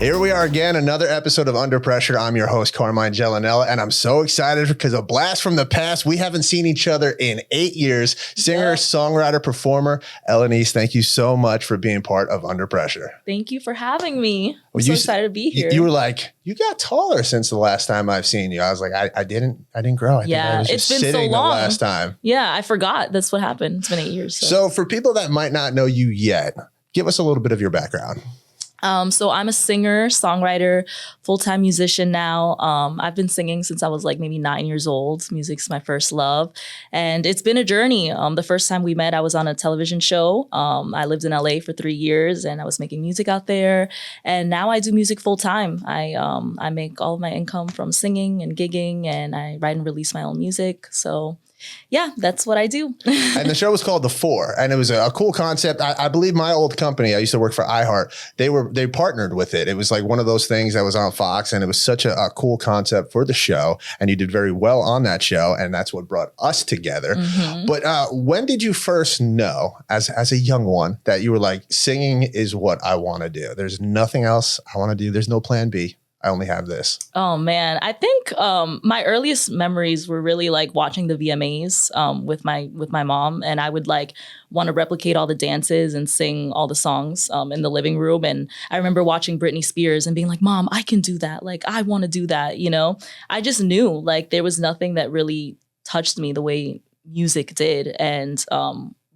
Here we are again, another episode of Under Pressure. I'm your host, Carmine Gellinella, and I'm so excited because a blast from the past. We haven't seen each other in 8 years. Singer, songwriter, performer, Elanese, thank you so much for being part of Under Pressure. Thank you for having me. I'm so excited to be here. You were like, you got taller since the last time I've seen you. I was like, I didn't grow. I think I was just it's been so long. The last time. Yeah, I forgot. That's what happened. It's been 8 years. So for people that might not know you yet, give us a little bit of your background. So I'm a singer, songwriter, full-time musician now. I've been singing since I was like maybe 9 years old. Music's my first love. And it's been a journey. The first time we met, I was on a television show. I lived in LA for 3 years and I was making music out there. And now I do music full-time. I make all of my income from singing and gigging, and I write and release my own music. So yeah, that's what I do. And the show was called The Four, and it was a cool concept. I believe my old company, I used to work for iHeart, they partnered with it. It was like one of those things that was on Fox, and it was such a cool concept for the show, and you did very well on that show, and that's what brought us together. Mm-hmm. But when did you first know, as a young one, that you were like, singing is what I want to do? There's nothing else I want to do. There's no plan B. I only have this. Oh, man. I think my earliest memories were really like watching the VMAs with my mom. And I would like want to replicate all the dances and sing all the songs in the living room. And I remember watching Britney Spears and being like, Mom, I can do that. Like, I want to do that. You know, I just knew like there was nothing that really touched me the way music did. And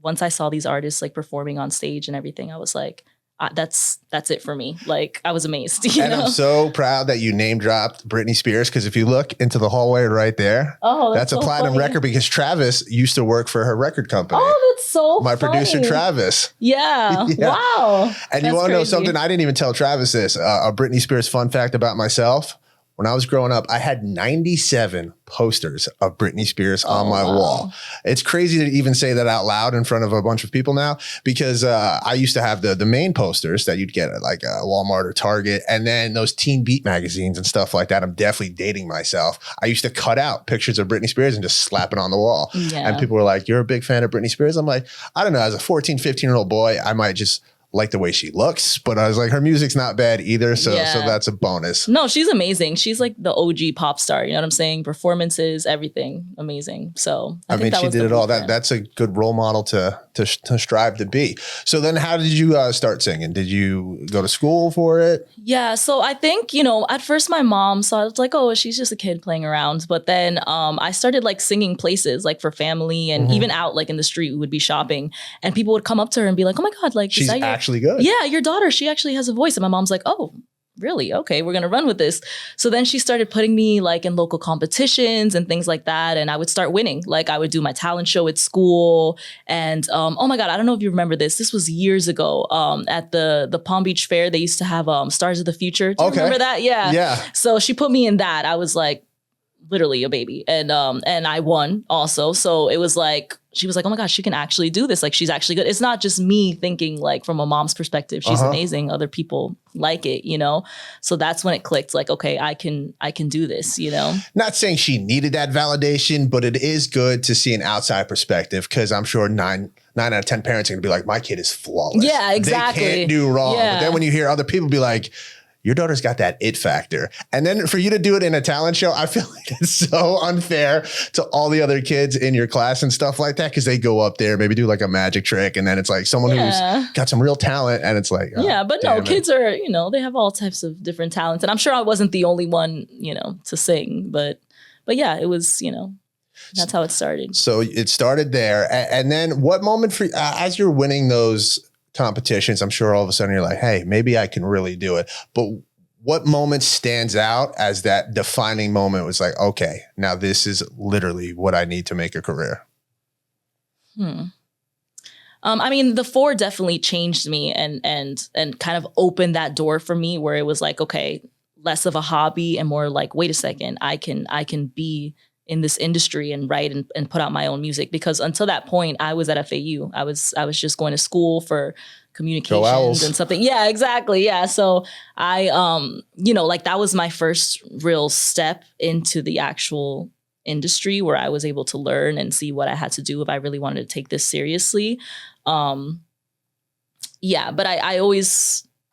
once I saw these artists like performing on stage and everything, I was like, that's it for me. Like, I was amazed. You know? I'm so proud that you name dropped Britney Spears, because if you look into the hallway right there, that's a platinum record, because Travis used to work for her record company. Oh, that's so My funny. Producer, Travis. Yeah. Wow. And you want to know something? I didn't even tell Travis this. A Britney Spears fun fact about myself. When I was growing up, I had 97 posters of Britney Spears on my wall. It's crazy to even say that out loud in front of a bunch of people now, because I used to have the main posters that you'd get at like Walmart or Target, and then those Teen Beat magazines and stuff like that. I'm definitely dating myself. I used to cut out pictures of Britney Spears and just slap it on the wall. Yeah. And people were like, you're a big fan of Britney Spears? I'm like, I don't know. As a 14, 15-year-old boy, I might just like the way she looks, but I was like, her music's not bad either. So that's a bonus. No, she's amazing. She's like the OG pop star. You know what I'm saying? Performances, everything amazing. So I mean, she did it all. That's a good role model to strive to be. So then how did you start singing? Did you go to school for it? Yeah. So I think, you know, at first my mom saw it like, oh, she's just a kid playing around. But then I started like singing places like for family, and even out like in the street, we would be shopping and people would come up to her and be like, oh my God, like she's actually good. Yeah, your daughter, she actually has a voice. And my mom's like, oh, really? Okay, we're going to run with this. So then she started putting me like in local competitions and things like that. And I would start winning. Like I would do my talent show at school. And oh my God, I don't know if you remember this. This was years ago at the Palm Beach Fair. They used to have Stars of the Future. Do you remember that? Yeah. Yeah. So she put me in that. I was like literally a baby. And I won also. So it was like, she was like, oh my gosh, she can actually do this. Like, she's actually good. It's not just me thinking like from a mom's perspective, she's amazing. Other people like it, you know? So that's when it clicked like, okay, I can do this, you know? Not saying she needed that validation, but it is good to see an outside perspective, because I'm sure nine out of 10 parents are gonna be like, my kid is flawless. Yeah, exactly. They can't do wrong. Yeah. But then when you hear other people be like, your daughter's got that it factor. And then for you to do it in a talent show, I feel like it's so unfair to all the other kids in your class and stuff like that, because they go up there, maybe do like a magic trick, and then it's like someone who's got some real talent, and it's like, but no, kids are, you know, they have all types of different talents. And I'm sure I wasn't the only one, you know, to sing, but yeah, it was, you know, that's how it started. So it started there. And then what moment for as you're winning those competitions, I'm sure all of a sudden you're like, hey, maybe I can really do it. But what moment stands out as that defining moment was like, okay, now this is literally what I need to make a career? I mean, the Four definitely changed me and kind of opened that door for me, where it was like, okay, less of a hobby and more like, wait a second, I can be in this industry and write and put out my own music. Because until that point, I was at FAU. I was just going to school for communications and something. Yeah, exactly. Yeah. So I, you know, like that was my first real step into the actual industry, where I was able to learn and see what I had to do if I really wanted to take this seriously. Yeah, but I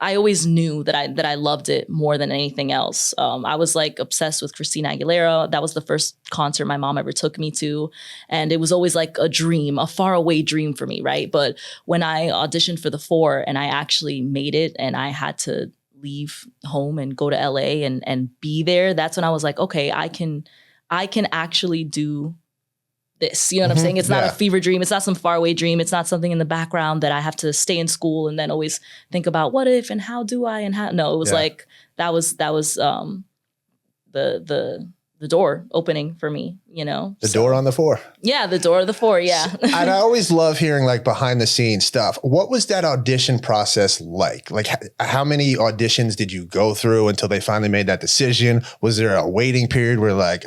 I always knew that I loved it more than anything else. I was like obsessed with Christina Aguilera. That was the first concert my mom ever took me to. And it was always like a dream, a faraway dream for me, right? But when I auditioned for the 4 and I actually made it and I had to leave home and go to LA and be there, that's when I was like, okay, I can actually do this. You know what I'm saying? It's not a fever dream. It's not some faraway dream. It's not something in the background that I have to stay in school and then always think about what if and how do I and how. No, it was like that was the door opening for me, you know? The door on the 4. Yeah, the door of the 4, yeah. And I always love hearing like behind the scenes stuff. What was that audition process like? Like how many auditions did you go through until they finally made that decision? Was there a waiting period where like,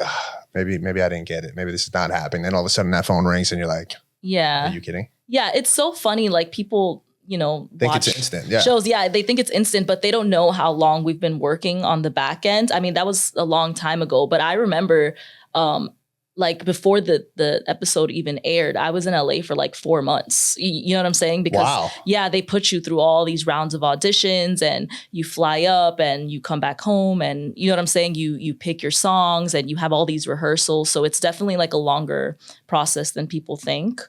maybe I didn't get it. Maybe this is not happening. Then all of a sudden that phone rings and you're like, are you kidding? Yeah, it's so funny. Like people, you know, think it's instant. Shows. Yeah, they think it's instant, but they don't know how long we've been working on the back end. I mean, that was a long time ago, but I remember like before the episode even aired, I was in LA for like 4 months. You know what I'm saying? Because they put you through all these rounds of auditions and you fly up and you come back home and you know what I'm saying? You pick your songs and you have all these rehearsals. So it's definitely like a longer process than people think.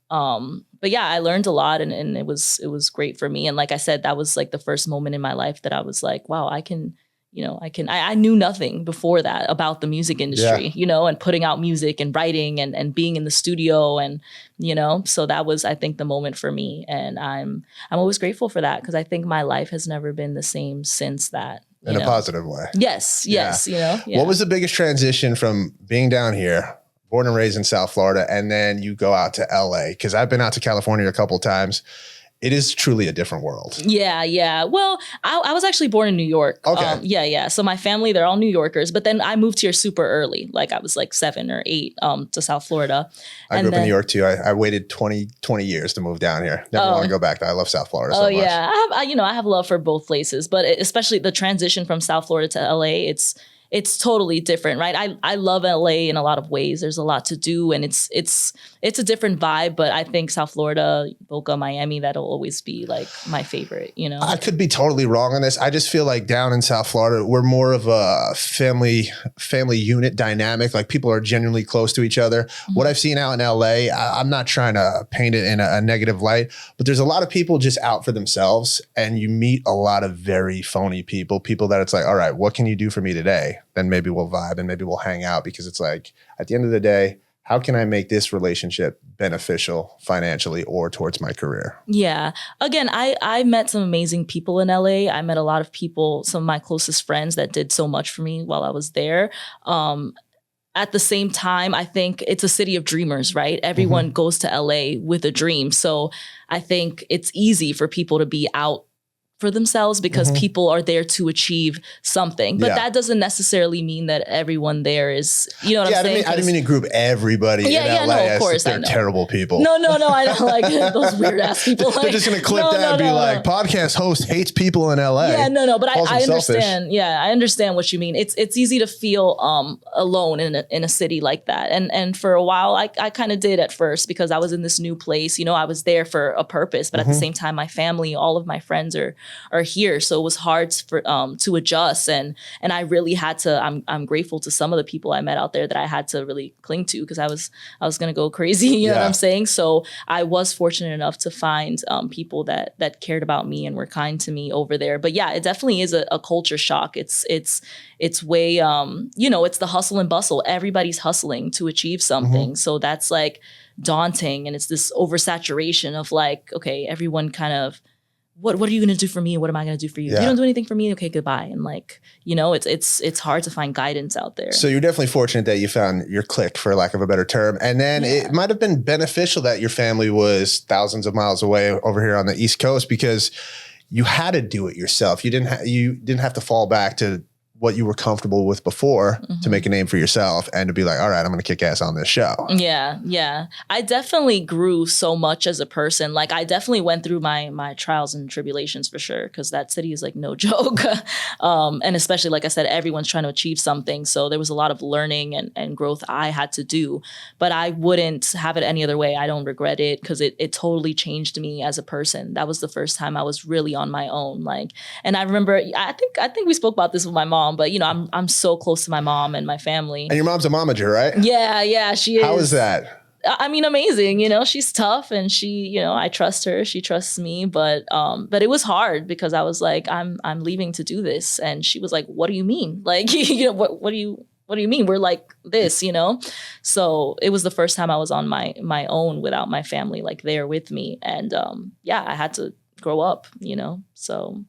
But yeah, I learned a lot and it was great for me. And like I said, that was like the first moment in my life that I was like, wow, I knew nothing before that about the music industry, you know, and putting out music and writing and being in the studio and, you know, so that was, I think, the moment for me. And I'm always grateful for that because I think my life has never been the same since that. In a positive way. Yes, you know. Yeah. What was the biggest transition from being down here, born and raised in South Florida, and then you go out to LA? Because I've been out to California a couple of times. It is truly a different world. Yeah. Well, I was actually born in New York. Okay. So my family, they're all New Yorkers. But then I moved here super early. Like I was like 7 or 8 to South Florida. I grew up in New York too. I waited 20 years to move down here. Never want to go back. I love South Florida so much. Yeah. I have love for both places. But especially the transition from South Florida to LA, it's totally different, right? I love LA in a lot of ways. There's a lot to do and it's a different vibe, but I think South Florida, Boca, Miami, that'll always be like my favorite, you know? I could be totally wrong on this. I just feel like down in South Florida, we're more of a family unit dynamic. Like people are genuinely close to each other. What I've seen out in LA, I'm not trying to paint it in a negative light, but there's a lot of people just out for themselves and you meet a lot of very phony people that it's like, all right, what can you do for me today? Then maybe we'll vibe and maybe we'll hang out because it's like, at the end of the day, how can I make this relationship beneficial financially or towards my career? Yeah. Again, I met some amazing people in LA. I met a lot of people, some of my closest friends that did so much for me while I was there. At the same time, I think it's a city of dreamers, right? Everyone goes to LA with a dream. So I think it's easy for people to be out for themselves because people are there to achieve something. But that doesn't necessarily mean that everyone there is, you know what I'm saying? I didn't mean to group everybody in LA of course, they're terrible people. No, I don't like those weird ass people. They're just going to clip that and be like, podcast host hates people in LA. Yeah, no, but I understand. Yeah, I understand what you mean. It's easy to feel alone in a city like that. And for a while, I kind of did at first because I was in this new place. You know, I was there for a purpose, but at the same time, my family, all of my friends are here. So it was hard to adjust. And I really had to, I'm grateful to some of the people I met out there that I had to really cling to because I was going to go crazy. You know what I'm saying? So I was fortunate enough to find people that cared about me and were kind to me over there. But yeah, it definitely is a culture shock. It's way, it's the hustle and bustle. Everybody's hustling to achieve something. So that's like daunting. And it's this oversaturation of like, okay, everyone kind of, what are you going to do for me? What am I going to do for you? Yeah. You don't do anything for me. Okay, goodbye. And like, it's hard to find guidance out there. So you're definitely fortunate that you found your clique, for lack of a better term. And then it might have been beneficial that your family was thousands of miles away over here on the East Coast because you had to do it yourself. You didn't have to fall back to what you were comfortable with before to make a name for yourself and to be like, all right, I'm going to kick ass on this show. Yeah. Yeah. I definitely grew so much as a person. Like I definitely went through my trials and tribulations for sure. Cause that city is like no joke. And especially, like I said, everyone's trying to achieve something. So there was a lot of learning and growth I had to do, but I wouldn't have it any other way. I don't regret it because it totally changed me as a person. That was the first time I was really on my own. Like, and I remember, I think we spoke about this with my mom, but you know, I'm so close to my mom and my family. And your mom's a momager, right? Yeah, she is. How is that? I mean, amazing. You know, she's tough, and she, you know, I trust her. She trusts me, but it was hard because I was like, I'm leaving to do this, and she was like, "What do you mean? Like, you know, what do you mean? We're like this, you know?" So it was the first time I was on my own without my family like there with me, and yeah, I had to grow up, you know. So.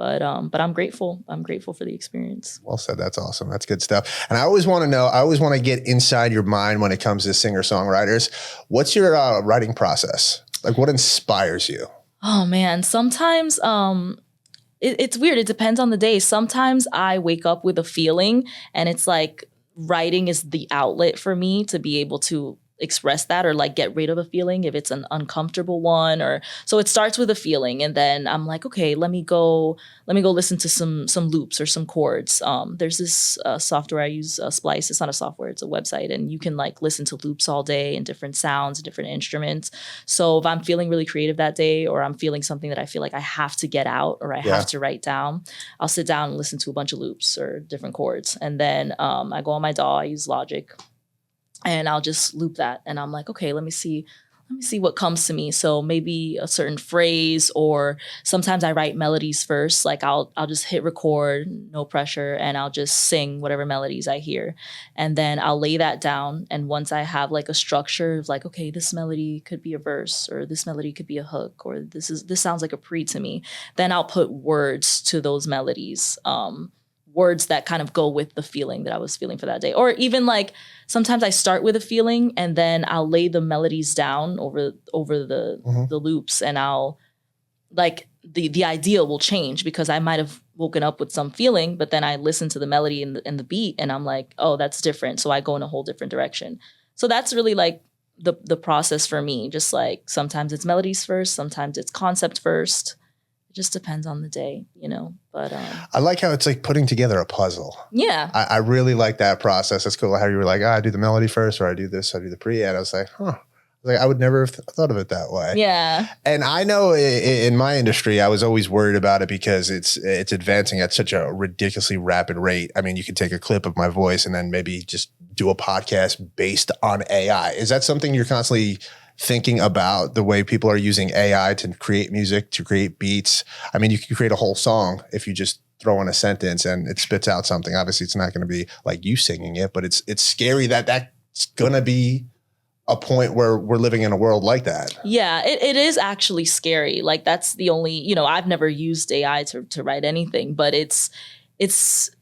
But I'm grateful. I'm grateful for the experience. Well said. That's awesome. That's good stuff. And I always want to get inside your mind when it comes to singer-songwriters. What's your writing process? Like what inspires you? Oh man, sometimes it's weird. It depends on the day. Sometimes I wake up with a feeling and it's like writing is the outlet for me to be able to express that or like get rid of a feeling if it's an uncomfortable one. Or so it starts with a feeling and then I'm like, okay, let me go listen to some loops or some chords. There's this software I use, Splice. It's not a software, it's a website, and you can like listen to loops all day and different sounds and different instruments. So if I'm feeling really creative that day or I'm feeling something that I feel like I have to get out or I have to write down, I'll sit down and listen to a bunch of loops or different chords. And then I go on my DAW, I use Logic, and I'll just loop that. And I'm like, okay, let me see what comes to me. So maybe a certain phrase, or sometimes I write melodies first. Like I'll just hit record, no pressure, and I'll just sing whatever melodies I hear. And then I'll lay that down. And once I have like a structure of like, okay, this melody could be a verse, or this melody could be a hook, or this sounds like a pre to me, then I'll put words to those melodies. Words that kind of go with the feeling that I was feeling for that day. Or even like sometimes I start with a feeling and then I'll lay the melodies down over the loops, and I'll like the idea will change because I might have woken up with some feeling, but then I listen to the melody and the beat and I'm like, oh, that's different. So I go in a whole different direction. So that's really like the process for me. Just like sometimes it's melodies first, sometimes it's concept first. It just depends on the day, you know, but. I like how it's like putting together a puzzle. Yeah. I really like that process. That's cool. How you were like, I do the melody first, or I do this, I do the pre. And I was like, I would never have thought of it that way. Yeah. And I know in my industry, I was always worried about it because it's advancing at such a ridiculously rapid rate. I mean, you could take a clip of my voice and then maybe just do a podcast based on AI. Is that something you're constantly thinking about, the way people are using AI to create music, to create beats? I mean, you can create a whole song if you just throw in a sentence and it spits out something. Obviously, it's not going to be like you singing it, but it's scary that that's going to be a point where we're living in a world like that. Yeah, it is actually scary. Like that's the only, you know, I've never used AI to write anything, but it's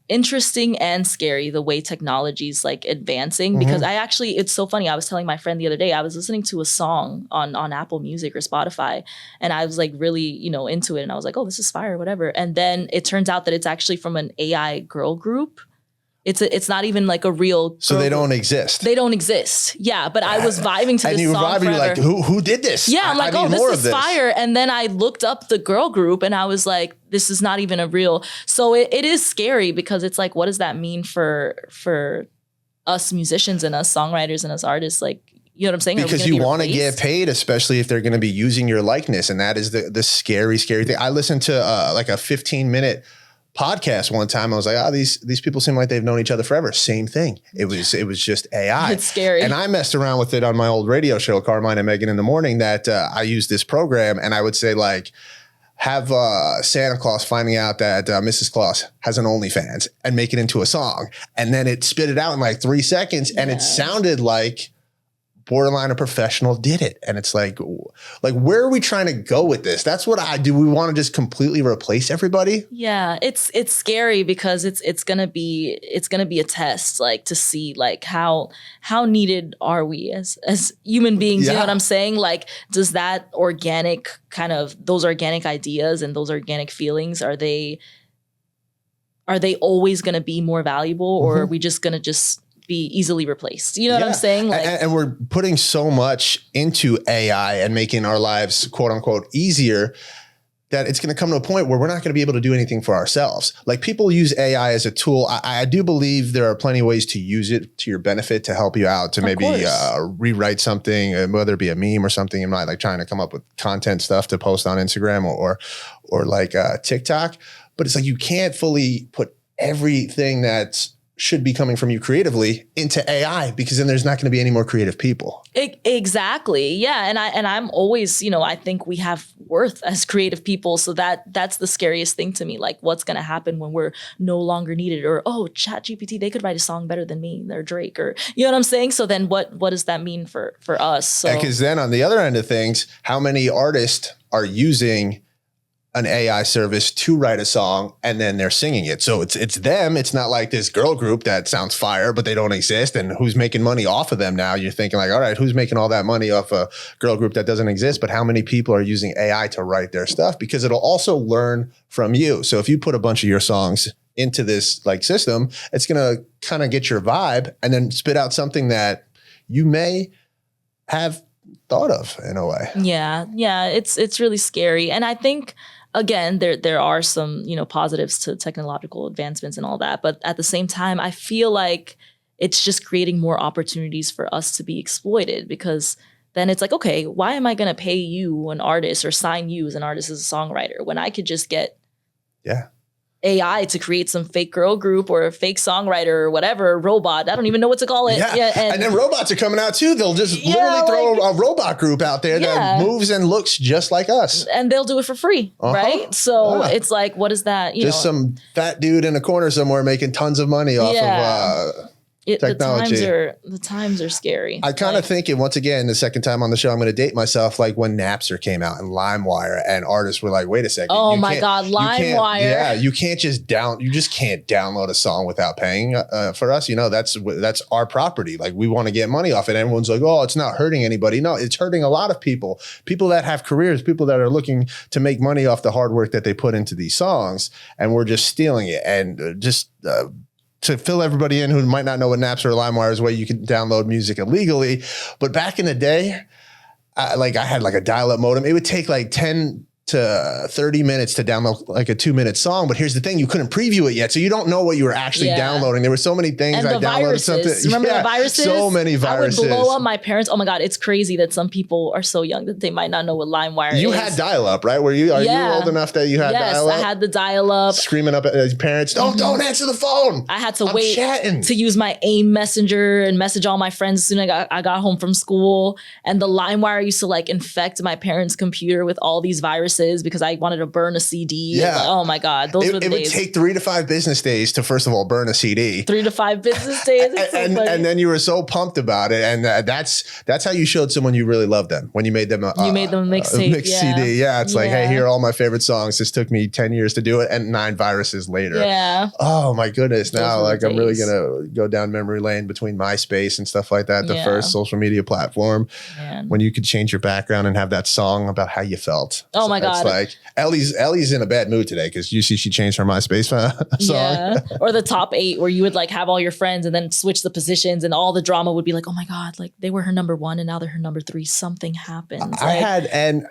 interesting and scary the way technology is like advancing, because it's so funny. I was telling my friend the other day, I was listening to a song on Apple Music or Spotify, and I was like really, you know, into it. And I was like, oh, this is fire, whatever. And then it turns out that it's actually from an AI girl group. It's not even like a real. So they don't exist. They don't exist. Yeah, but I was vibing to this song. And you were vibing, you're like, who did this? Yeah, I'm like, oh, this is fire. And then I looked up the girl group and I was like, this is not even a real. So it is scary because it's like, what does that mean for us musicians and us songwriters and us artists? Like, you know what I'm saying? Because you want to get paid, especially if they're going to be using your likeness. And that is the scary thing. I listened to like a 15-minute podcast one time. I was like, these people seem like they've known each other forever. Same thing. It was just AI. It's scary. And I messed around with it on my old radio show, Carmine and Megan in the Morning, that I used this program, and I would say like, have Santa Claus finding out that Mrs. Claus has an OnlyFans and make it into a song. And then it spit it out in like 3 seconds. And it sounded like borderline a professional did it. And it's like, where are we trying to go with this? That's what I do. We want to just completely replace everybody. Yeah, it's scary because it's gonna be a test, like to see like how needed are we as human beings. You know what I'm saying? Like, does that those organic ideas and those organic feelings, are they are they always going to be more valuable, or are we just going to just be easily replaced? You know what I'm saying? Like, and we're putting so much into AI and making our lives, quote unquote, easier, that it's going to come to a point where we're not going to be able to do anything for ourselves. Like, people use AI as a tool. I do believe there are plenty of ways to use it to your benefit, to help you out, to maybe rewrite something, whether it be a meme or something you might like, trying to come up with content stuff to post on Instagram or like TikTok. But it's like, you can't fully put everything that's should be coming from you creatively into AI, because then there's not going to be any more creative people. Exactly. Yeah. And I'm always, I think we have worth as creative people. So that's the scariest thing to me. Like, what's going to happen when we're no longer needed, or, oh, ChatGPT, they could write a song better than me. They're Drake, or, you know what I'm saying? So then what does that mean for us? So, because then on the other end of things, how many artists are using an AI service to write a song and then they're singing it? So it's them. It's not like this girl group that sounds fire, but they don't exist. And who's making money off of them now? You're thinking like, all right, who's making all that money off a girl group that doesn't exist? But how many people are using AI to write their stuff? Because it'll also learn from you. So if you put a bunch of your songs into this like system, it's going to kind of get your vibe and then spit out something that you may have thought of in a way. Yeah. It's really scary. And I think, again, there are some, positives to technological advancements and all that. But at the same time, I feel like it's just creating more opportunities for us to be exploited, because then it's like, okay, why am I going to pay you, an artist, or sign you as an artist, as a songwriter, when I could just get AI to create some fake girl group or a fake songwriter or whatever, robot. I don't even know what to call it. Yeah. And then robots are coming out too. They'll just literally throw a robot group out there that moves and looks just like us. And they'll do it for free, right? So it's like, what is that? Just some fat dude in a corner somewhere making tons of money off of technology. The times are scary. I kind of think, and once again, the second time on the show, I'm going to date myself, like when Napster came out and LimeWire, and artists were like, wait a second. Oh my God, LimeWire. Yeah, you can't just you just can't download a song without paying for us. That's our property. Like, we want to get money off it. Everyone's like, oh, it's not hurting anybody. No, it's hurting a lot of people that have careers, people that are looking to make money off the hard work that they put into these songs. And we're just stealing it. And to fill everybody in who might not know what Napster or LimeWire is, where you can download music illegally. But back in the day, I had like a dial-up modem. It would take like 10 to 30 minutes to download like a 2-minute song. But here's the thing, you couldn't preview it yet. So you don't know what you were actually downloading. There were so many things. And I downloaded something. Remember the viruses? So many viruses. I would blow up my parents. Oh my God, it's crazy that some people are so young that they might not know what LimeWire is. You had dial-up, right? Are you old enough that you had dial-up? Yes, I had the dial-up. Screaming up at his parents, don't answer the phone. I had to wait to use my AIM messenger and message all my friends as soon as I got home from school. And the LimeWire used to like infect my parents' computer with all these viruses because I wanted to burn a CD. Yeah. Like, oh my God. Those were the days. It would take 3 to 5 business days to, first of all, burn a CD. 3 to 5 business days. And then you were so pumped about it. And that's how you showed someone you really loved them, when you made them a mixed CD. Yeah. It's like, hey, here are all my favorite songs. This took me 10 years to do it, and 9 viruses later. Yeah. Oh my goodness. Now, like, I'm really going to go down memory lane between MySpace and stuff like that. The first social media platform, when you could change your background and have that song about how you felt. Oh my God. It's like, Ellie's in a bad mood today because you see she changed her MySpace song. Yeah. Or the top 8, where you would like have all your friends and then switch the positions, and all the drama would be like, oh my God, like they were her number 1 and now they're her number 3. Something happened. And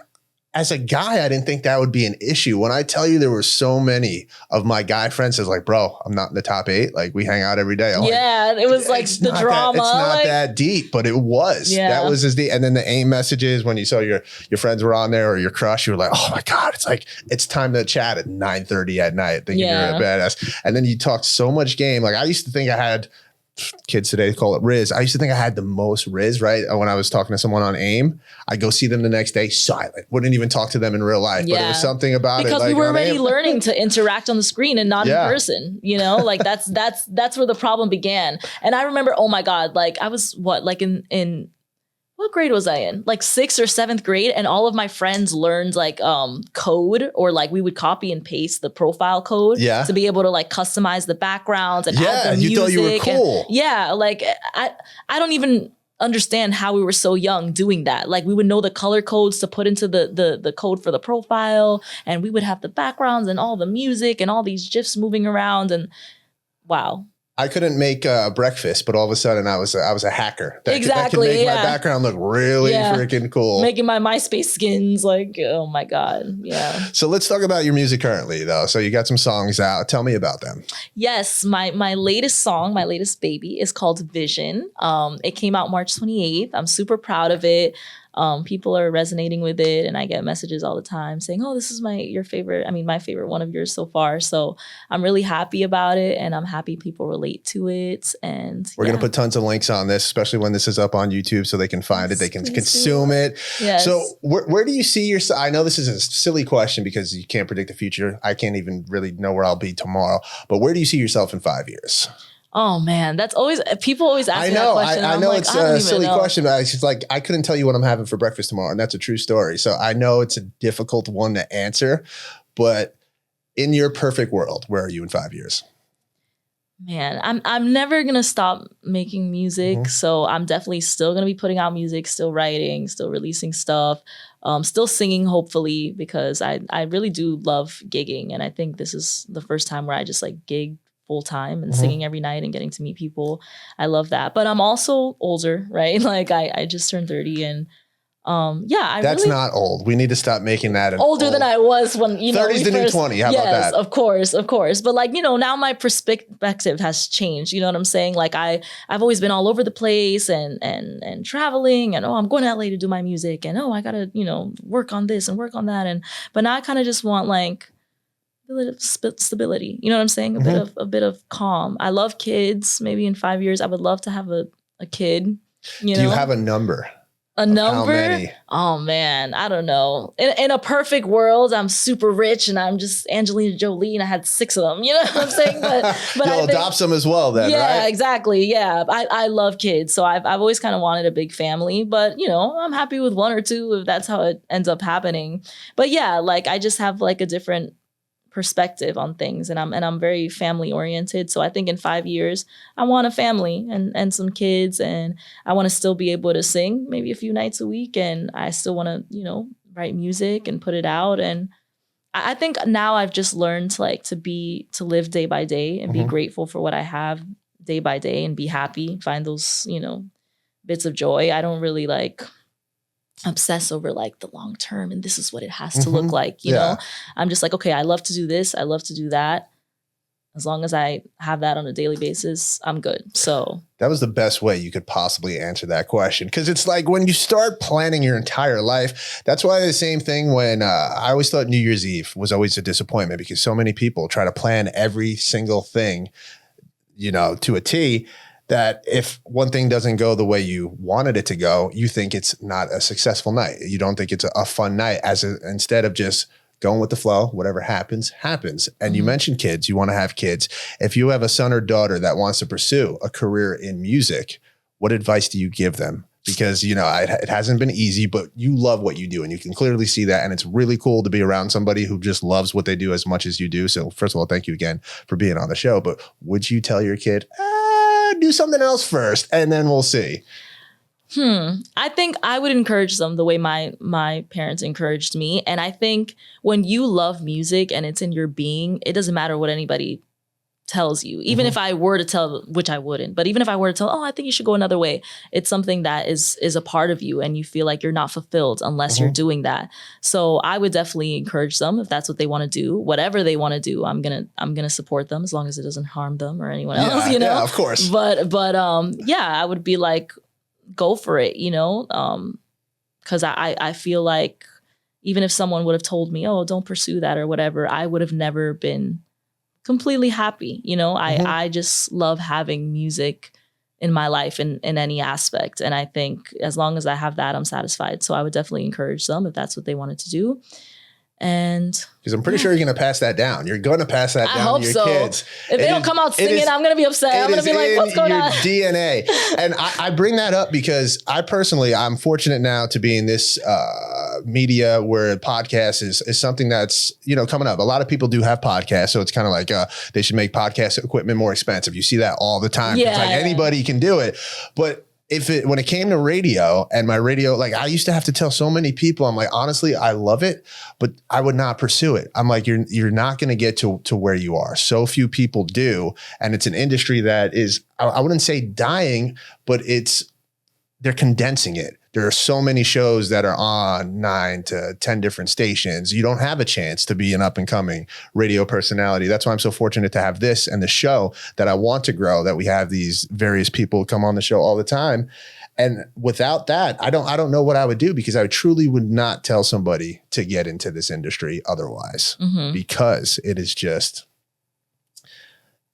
as a guy, I didn't think that would be an issue. When I tell you, there were so many of my guy friends that's like, bro, I'm not in the top 8. Like, we hang out every day. It was like the drama. It's not that deep, but it was. Yeah. That was as deep. And then the AIM messages, when you saw your friends were on there, or your crush, you were like, oh my God, it's like, it's time to chat at 9:30 at night, thinking you're a badass. And then you talk so much game. Like, I used to think I had, kids today call it Riz. I used to think I had the most Riz, right? When I was talking to someone on AIM, I'd go see them the next day, silent. Wouldn't even talk to them in real life. But it was something about because we were already learning to interact on the screen and not in person. Like that's where the problem began. And I remember, oh my God, like I was in what grade was I in? Like 6th or 7th grade. And all of my friends learned like code, or like we would copy and paste the profile code to be able to like customize the backgrounds and add the music. You thought you were cool. Like I don't even understand how we were so young doing that. Like we would know the color codes to put into the code for the profile, and we would have the backgrounds and all the music and all these GIFs moving around, and wow. I couldn't make breakfast, but all of a sudden I was a hacker. That could make my background look really freaking cool. Making my MySpace skins like, oh my God. Yeah. So let's talk about your music currently though. So you got some songs out. Tell me about them. Yes. My latest song, my latest baby is called Vision. It came out March 28th. I'm super proud of it. People are resonating with it, and I get messages all the time saying, oh, this is my favorite one of yours so far. So I'm really happy about it, and I'm happy people relate to it. And we're going to put tons of links on this, especially when this is up on YouTube so they can find it, they can consume it. Yes. So where do you see yourself? I know this is a silly question because you can't predict the future. I can't even really know where I'll be tomorrow, but where do you see yourself in 5 years? Oh man, that's always, people always ask me that question. I know it's a silly question, but it's just like, I couldn't tell you what I'm having for breakfast tomorrow. And that's a true story. So I know it's a difficult one to answer, but in your perfect world, where are you in 5 years? Man, I'm never going to stop making music. Mm-hmm. So I'm definitely still going to be putting out music, still writing, still releasing stuff, still singing, hopefully, because I really do love gigging. And I think this is the first time where I just like gig full time and singing every night and getting to meet people. I love that. But I'm also older, right? Like I just turned 30, and that's really not old. We need to stop making that older than I was when, 30's the new 20. How about that? Of course. But like, now my perspective has changed. You know what I'm saying? Like I've always been all over the place and traveling, and I'm going to LA to do my music, and I gotta, work on this and work on that. But now I kind of just want like a bit of stability. You know what I'm saying? A bit of calm. I love kids. Maybe in 5 years, I would love to have a kid. Do you have a number? A number? How many? Oh man, I don't know. In a perfect world, I'm super rich and I'm just Angelina Jolie and I had 6 of them. You know what I'm saying? But you'll adopt some as well then, right? Yeah, exactly. Yeah. I love kids. So I've always kind of wanted a big family, but I'm happy with 1 or 2 if that's how it ends up happening. But yeah, like I just have like a different perspective on things, and I'm very family oriented. So I think in 5 years I want a family and some kids, and I want to still be able to sing maybe a few nights a week, and I still want to write music and put it out. And I think now I've just learned to live day by day and be grateful for what I have day by day and be happy, find those bits of joy. I don't really obsess over like the long term and this is what it has to look like, you know. I'm just like, okay, I love to do this, I love to do that. As long as I have that on a daily basis, I'm good. So that was the best way you could possibly answer that question. Because it's like when you start planning your entire life, that's why the same thing when I always thought New Year's Eve was always a disappointment, because so many people try to plan every single thing, to a T, that if one thing doesn't go the way you wanted it to go, you think it's not a successful night. You don't think it's a fun night, instead of just going with the flow, whatever happens, happens. And you mentioned kids, you want to have kids. If you have a son or daughter that wants to pursue a career in music, what advice do you give them? Because, it hasn't been easy, but you love what you do and you can clearly see that. And it's really cool to be around somebody who just loves what they do as much as you do. So first of all, thank you again for being on the show. But would you tell your kid, do something else first and then we'll see? I think I would encourage them the way my parents encouraged me. And I think when you love music and it's in your being, it doesn't matter what anybody tells you. Even if I were to tell, which I wouldn't, but even if I were to tell, I think you should go another way, it's something that is a part of you and you feel like you're not fulfilled unless you're doing that. So I would definitely encourage them if that's what they want to do, whatever they want to do. I'm gonna support them as long as it doesn't harm them or anyone else, Yeah, of course. But I would be like, go for it, because I feel like even if someone would have told me, don't pursue that or whatever, I would have never been completely happy. I just love having music in my life in any aspect. And I think as long as I have that, I'm satisfied. So I would definitely encourage them if that's what they wanted to do. And because I'm pretty sure you're going to pass that down. You're going to pass that down to your kids. If they don't come out singing, I'm going to be upset. I'm going to be like, what's going on? DNA. And I bring that up because I'm fortunate now to be in this media where a podcast is something that's, coming up. A lot of people do have podcasts. So it's kind of like they should make podcast equipment more expensive. You see that all the time. It's like anybody can do it. But when it came to radio and my radio, like I used to have to tell so many people, I'm like, honestly, I love it, but I would not pursue it. I'm like, you're not going to get to where you are. So few people do. And it's an industry that is, I wouldn't say dying, but they're condensing it. There are so many shows that are on 9 to 10 different stations. You don't have a chance to be an up and coming radio personality. That's why I'm so fortunate to have this and the show that I want to grow, that we have these various people come on the show all the time. And without that, I don't know what I would do, because I truly would not tell somebody to get into this industry otherwise, because it is just,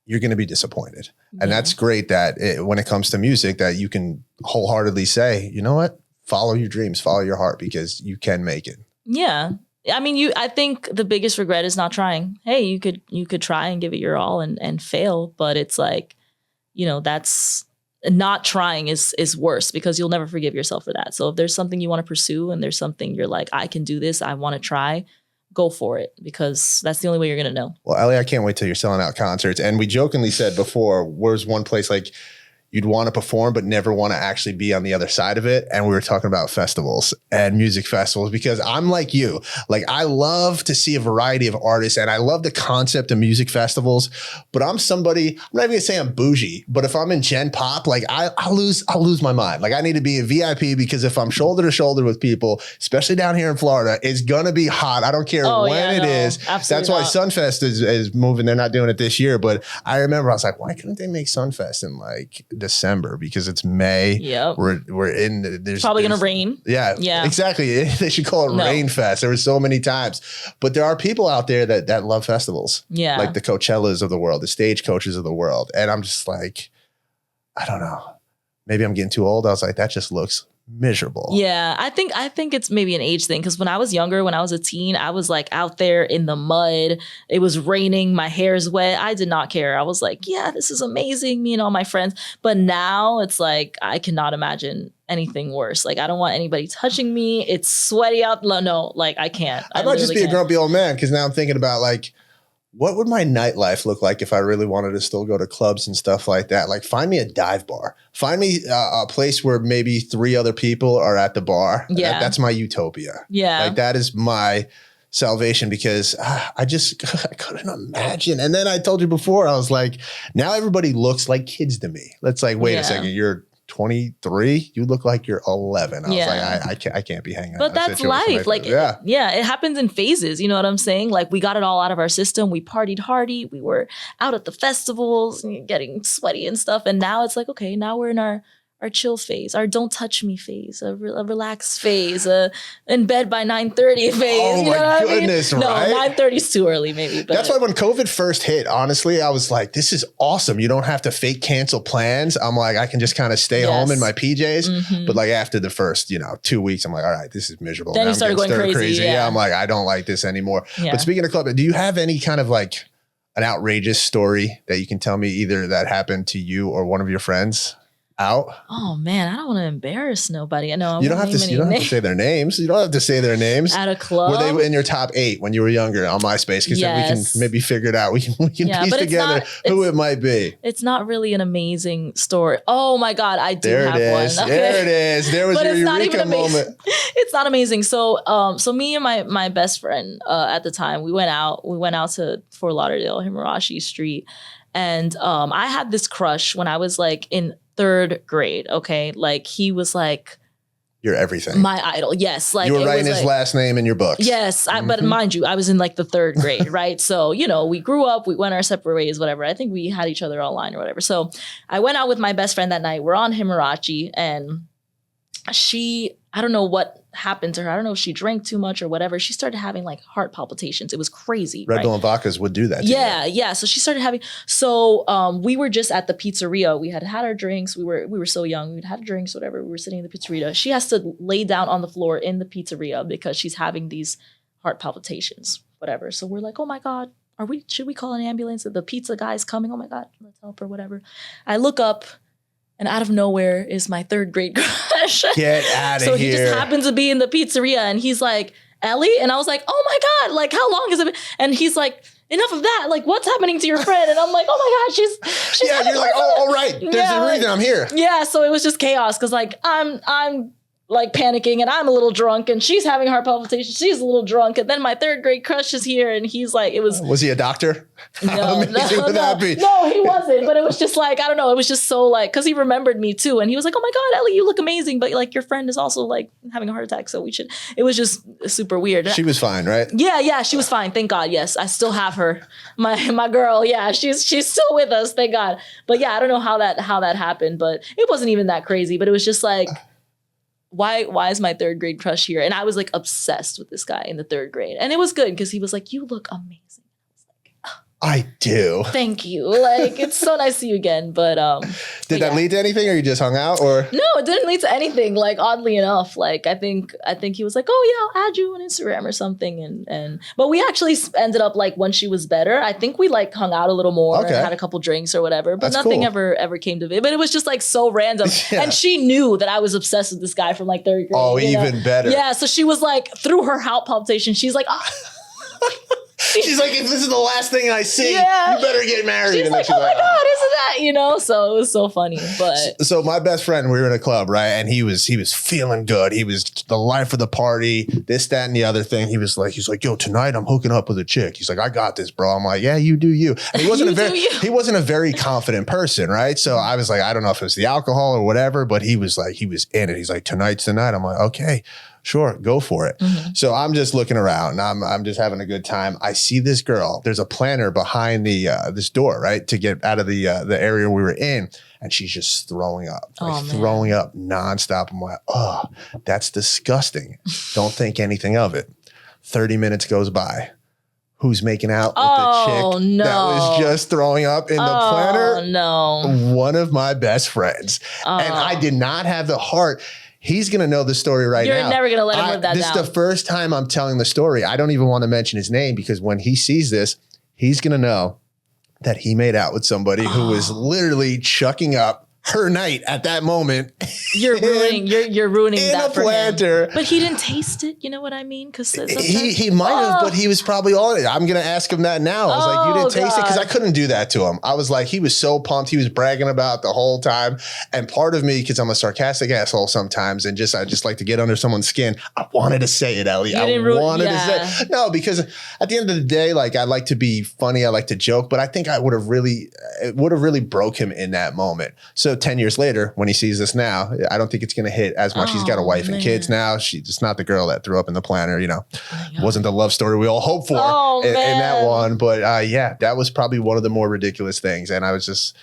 you're going to be disappointed. And that's great that when it comes to music, that you can wholeheartedly say, you know what? Follow your dreams, follow your heart, because you can make it. Yeah. I mean, I think the biggest regret is not trying. Hey, you could try and give it your all and fail, but it's like, that's not trying is worse, because you'll never forgive yourself for that. So if there's something you want to pursue and there's something you're like, I can do this, I want to try, go for it, because that's the only way you're going to know. Well, Ellie, I can't wait till you're selling out concerts. And we jokingly said before, where's one place like you'd want to perform, but never want to actually be on the other side of it? And we were talking about festivals and music festivals, because I'm like you. Like, I love to see a variety of artists and I love the concept of music festivals, but I'm somebody, I'm not even gonna say I'm bougie, but if I'm in Gen Pop, like I'll lose my mind. Like, I need to be a VIP, because if I'm shoulder to shoulder with people, especially down here in Florida, it's going to be hot. I don't care when it is. That's why Sunfest is moving. They're not doing it this year, but I remember I was like, why couldn't they make Sunfest in like December, because it's May. Yep. We're in. There's probably gonna rain. Yeah. Exactly. They should call it Rain Fest. There were so many times, but there are people out there that love festivals. Yeah. Like the Coachellas of the world, the Stagecoaches of the world, and I'm just like, I don't know. Maybe I'm getting too old. I was like, that just looks miserable. Yeah, I think it's maybe an age thing, because when I was younger, when I was a teen, I was like out there in the mud. It was raining, my hair's wet. I did not care. I was like, yeah, this is amazing, me and all my friends. But now it's like, I cannot imagine anything worse. Like, I don't want anybody touching me. It's sweaty out. No, like I can't. I might just be a grumpy old man, because now I'm thinking about like, what would my nightlife look like if I really wanted to still go to clubs and stuff like that? Like, find me a dive bar. Find me a place where maybe 3 other people are at the bar. Yeah. That's my utopia. Yeah. Like, that is my salvation, because I couldn't imagine. And then I told you before, I was like, now everybody looks like kids to me. That's like, wait a second, you're 23, you look like you're 11. I was like, I can't be hanging out. But that's life. Like, it happens in phases. You know what I'm saying? Like, we got it all out of our system. We partied hardy. We were out at the festivals and getting sweaty and stuff. And now it's like, okay, now we're in our chill phase, our don't touch me phase, a relaxed phase, in bed by 9:30 phase. Oh, you know my goodness, right? No, 9:30 is too early, maybe. But. That's why when COVID first hit, honestly, I was like, this is awesome. You don't have to fake cancel plans. I'm like, I can just kind of stay home in my PJs. Mm-hmm. But like, after the first, 2 weeks, I'm like, all right, this is miserable. Then you started going crazy. Yeah, I'm like, I don't like this anymore. Yeah. But speaking of club, do you have any kind of like an outrageous story that you can tell me, either that happened to you or one of your friends? Out? Oh man, I don't want to embarrass nobody. I know you don't have to say their names. You don't have to say their names. At a club, were they in your top 8 when you were younger on MySpace? Because then we can maybe figure it out. We can piece together who it might be. It's not really an amazing story. Oh my god, I do have one. Okay. There it is. There was your eureka moment. It's not amazing. So me and my best friend at the time, we went out to Fort Lauderdale, Himurashi Street, and I had this crush when I was like in 3rd grade. Okay. Like, he was like, you're everything. My idol. Yes. Like, you were writing his last name in your books. Yes. But mind you, I was in like the 3rd grade. Right. So, we grew up, we went our separate ways, whatever. I think we had each other online or whatever. So I went out with my best friend that night. We're on Himurachi, and I don't know what happened to her. I don't know if she drank too much or whatever. She started having like heart palpitations. It was crazy. Red Bull and vodkas would do that. Yeah. So she started having. So we were just at the pizzeria. We had our drinks. We were so young. We'd had drinks, whatever. We were sitting in the pizzeria. She has to lay down on the floor in the pizzeria because she's having these heart palpitations, whatever. So we're like, oh my god, should we call an ambulance? The pizza guy's coming. Oh my god, let's help her, whatever. I look up. And out of nowhere is my 3rd grade crush. Get out of here. So he just happens to be in the pizzeria, and he's like, Ellie? And I was like, oh my God, like, how long has it been? And he's like, enough of that. Like, what's happening to your friend? And I'm like, oh my God, she's Yeah, you're like, oh, all right. There's a reason I'm here. Yeah, so it was just chaos because like I'm like panicking and I'm a little drunk and she's having heart palpitations. She's a little drunk. And then my third grade crush is here and he's like, it was. Was he a doctor? No, would that be? No, he wasn't. But it was just like, I don't know. It was just so like, because he remembered me too. And he was like, oh my God, Ellie, you look amazing. But like your friend is also like having a heart attack. So it was just super weird. She was fine, right? Yeah, she was fine. Thank God. Yes, I still have her. My girl. Yeah, she's still with us. Thank God. But yeah, I don't know how that happened, but it wasn't even that crazy. But it was just like, why is my third grade crush here? And I was like obsessed with this guy in the third grade. And it was good because he was like, you look amazing. I do. Thank you. Like, it's so nice to see you again. But did that lead to anything, or you just hung out? Or no, it didn't lead to anything. Like, oddly enough, like I think he was like, oh yeah, I'll add you on Instagram or something. And but we actually ended up like when she was better, I think we like hung out a little more and had a couple drinks or whatever. But That's nothing cool. ever came to it. But it was just like so random. Yeah. And she knew that I was obsessed with this guy from like third grade. Oh, even better. Yeah. So she was like, through her heart palpitation, she's like, she's like, if this is the last thing I see, you better get married. She's and like, oh my God, isn't that, So it was so funny. But so my best friend, we were in a club, right? And he was feeling good. He was the life of the party, this, that, and the other thing. He's like, yo, tonight I'm hooking up with a chick. He's like, I got this, bro. I'm like, yeah, you do you. And he wasn't a very confident person, right? So I was like, I don't know if it was the alcohol or whatever, but he was in it. He's like, tonight's the night. I'm like, okay. Sure, go for it. Mm-hmm. So I'm just looking around. I'm just having a good time. I see this girl. There's a planter behind the this door, right, to get out of the area we were in, and she's just throwing up, throwing up nonstop. I'm like, oh, that's disgusting. Don't think anything of it. 30 minutes goes by. Who's making out with the chick that was just throwing up in the planter? Oh no! One of my best friends, and I did not have the heart. He's going to know the story now. You're never going to let him live that down. This is the first time I'm telling the story. I don't even want to mention his name because when he sees this, he's going to know that he made out with somebody who was literally chucking up her night at that moment. You're ruining that for planter. him. But he didn't taste it. You know what I mean? Because he might have, but he was probably on it. I'm going to ask him that now. I was like, you didn't taste it? Because I couldn't do that to him. I was like, he was so pumped. He was bragging about the whole time. And part of me, because I'm a sarcastic asshole sometimes, and I just like to get under someone's skin. I wanted to say it, Ellie. I wanted to say it. No, because at the end of the day, like I like to be funny. I like to joke, but I think it would have really broke him in that moment. So 10 years later, when he sees this now, I don't think it's going to hit as much. He's got a wife and kids now. She's not the girl that threw up in the planter, wasn't the love story we all hoped for in that one. But yeah, that was probably one of the more ridiculous things. And I was just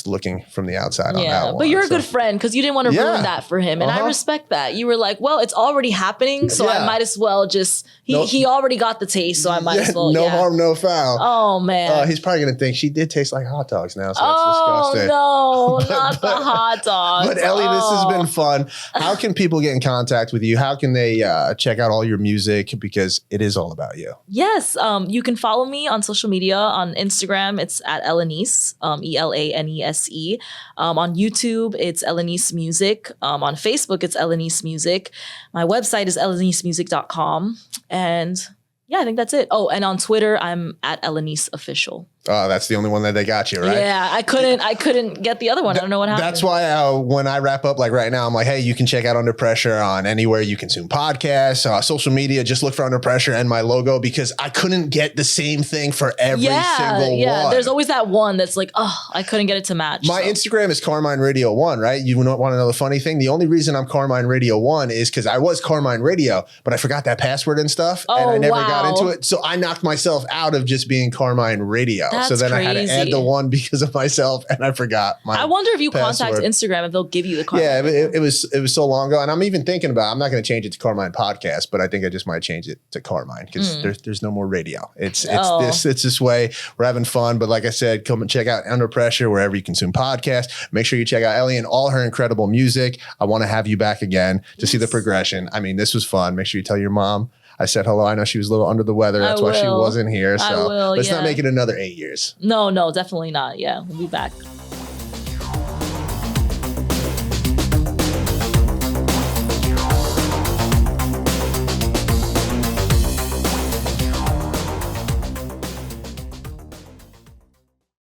looking from the outside on that one. But you're a good friend because you didn't want to ruin that for him. And I respect that. You were like, well, it's already happening. So I might as well just, he already got the taste. So I might as well. No harm, no foul. Oh man. He's probably going to think she did taste like hot dogs now. So that's disgusting. No, not the hot dogs. But Ellie, this has been fun. How can people get in contact with you? How can they check out all your music? Because it is all about you. Yes. You can follow me on social media. On Instagram, it's at Elanese, Elanese. On YouTube, it's Elanese Music. On Facebook, it's Elanese Music. My website is elanesemusic.com. And yeah, I think that's it. Oh, and on Twitter, I'm at Elanese Official. Oh, that's the only one that they got you, right? Yeah, I couldn't get the other one. I don't know what happened. That's why when I wrap up, like right now, I'm like, hey, you can check out Under Pressure on anywhere you consume podcasts, social media. Just look for Under Pressure and my logo because I couldn't get the same thing for every single one. There's always that one that's like, oh, I couldn't get it to match. My Instagram is Carmine Radio 1, right? You want to know the funny thing? The only reason I'm Carmine Radio 1 is because I was Carmine Radio, but I forgot that password and stuff, and I never got into it. So I knocked myself out of just being Carmine Radio. So then I had to add the one because of myself, and I forgot my I wonder if you password. contact Instagram if they'll give you the Carmine. Yeah, it was so long ago, and I'm even thinking about. I'm not going to change it to Carmine Podcast, but I think I just might change it to Carmine because there's no more radio. It's this way. We're having fun, but like I said, come and check out Under Pressure wherever you consume podcasts. Make sure you check out Ellie and all her incredible music. I want to have you back again to see the progression. I mean, this was fun. Make sure you tell your mom I said hello. I know she was a little under the weather. That's why she wasn't here. So let's not make it another 8 years. No, definitely not. Yeah, we'll be back.